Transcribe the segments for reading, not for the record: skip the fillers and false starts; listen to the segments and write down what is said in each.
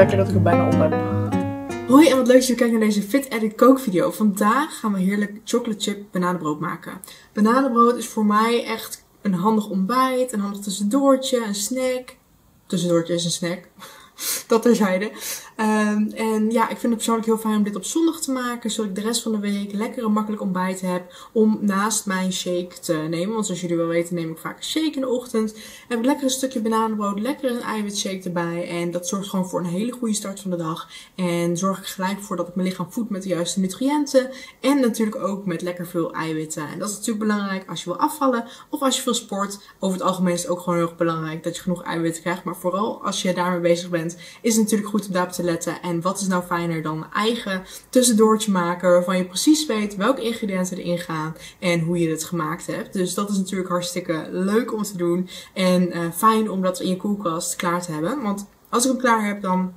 lekker dat ik er bijna om heb. Hoi en wat leuk dat je kijkt naar deze Fit Edit kookvideo. Vandaag gaan we heerlijk chocolate chip bananenbrood maken. Bananenbrood is voor mij echt een handig ontbijt, een handig tussendoortje, een snack. Tussendoortje is een snack. Dat terzijde. En ja, ik vind het persoonlijk heel fijn om dit op zondag te maken. Zodat ik de rest van de week lekker een makkelijk ontbijt heb. Om naast mijn shake te nemen. Want zoals jullie wel weten neem ik vaak een shake in de ochtend. Heb ik lekker een stukje bananenbrood. Lekker een eiwitshake erbij. En dat zorgt gewoon voor een hele goede start van de dag. En zorg ik gelijk voor dat ik mijn lichaam voed met de juiste nutriënten. En natuurlijk ook met lekker veel eiwitten. En dat is natuurlijk belangrijk als je wil afvallen. Of als je veel sport. Over het algemeen is het ook gewoon heel erg belangrijk dat je genoeg eiwitten krijgt. Maar vooral als je daarmee bezig bent is het natuurlijk goed om daarop te letten. En wat is nou fijner dan een eigen tussendoortje maken waarvan je precies weet welke ingrediënten erin gaan en hoe je het gemaakt hebt. Dus dat is natuurlijk hartstikke leuk om te doen en fijn om dat in je koelkast klaar te hebben. Want als ik hem klaar heb, dan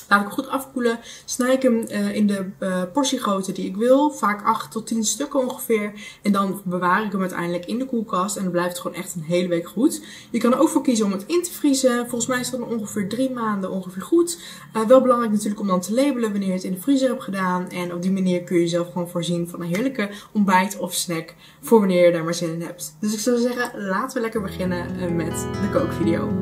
laat ik hem goed afkoelen. Snij ik hem in de portiegrootte die ik wil. Vaak 8 tot 10 stukken ongeveer. En dan bewaar ik hem uiteindelijk in de koelkast. En dan blijft het gewoon echt een hele week goed. Je kan er ook voor kiezen om het in te vriezen. Volgens mij is dat ongeveer 3 maanden ongeveer goed. Wel belangrijk natuurlijk om dan te labelen wanneer je het in de vriezer hebt gedaan. En op die manier kun je jezelf gewoon voorzien van een heerlijke ontbijt of snack. Voor wanneer je daar maar zin in hebt. Dus ik zou zeggen, laten we lekker beginnen met de kookvideo.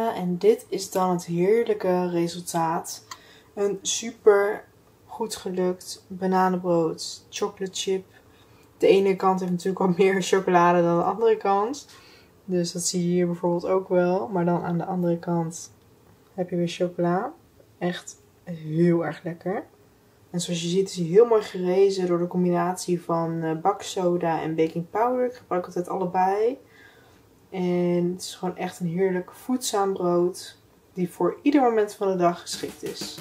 En dit is dan het heerlijke resultaat. Een super goed gelukt bananenbrood, chocolate chip. De ene kant heeft natuurlijk wat meer chocolade dan de andere kant. Dus dat zie je hier bijvoorbeeld ook wel. Maar dan aan de andere kant heb je weer chocola. Echt heel erg lekker. En zoals je ziet is hij heel mooi gerezen door de combinatie van baksoda en baking powder. Ik gebruik altijd allebei. En het is gewoon echt een heerlijk voedzaam brood die voor ieder moment van de dag geschikt is.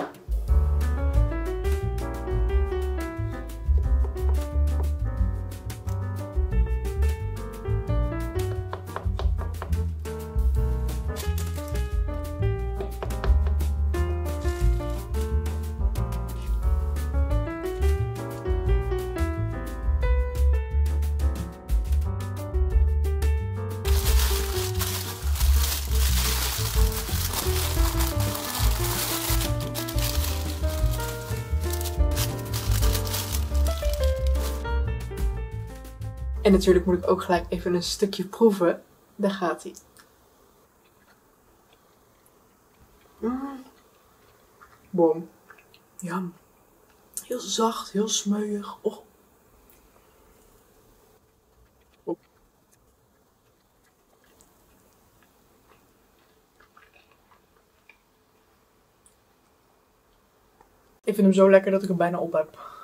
En natuurlijk moet ik ook gelijk even een stukje proeven. Daar gaat hij. Bom. Jam. Heel zacht, heel smeuig. Oh. Ik vind hem zo lekker dat ik hem bijna op heb.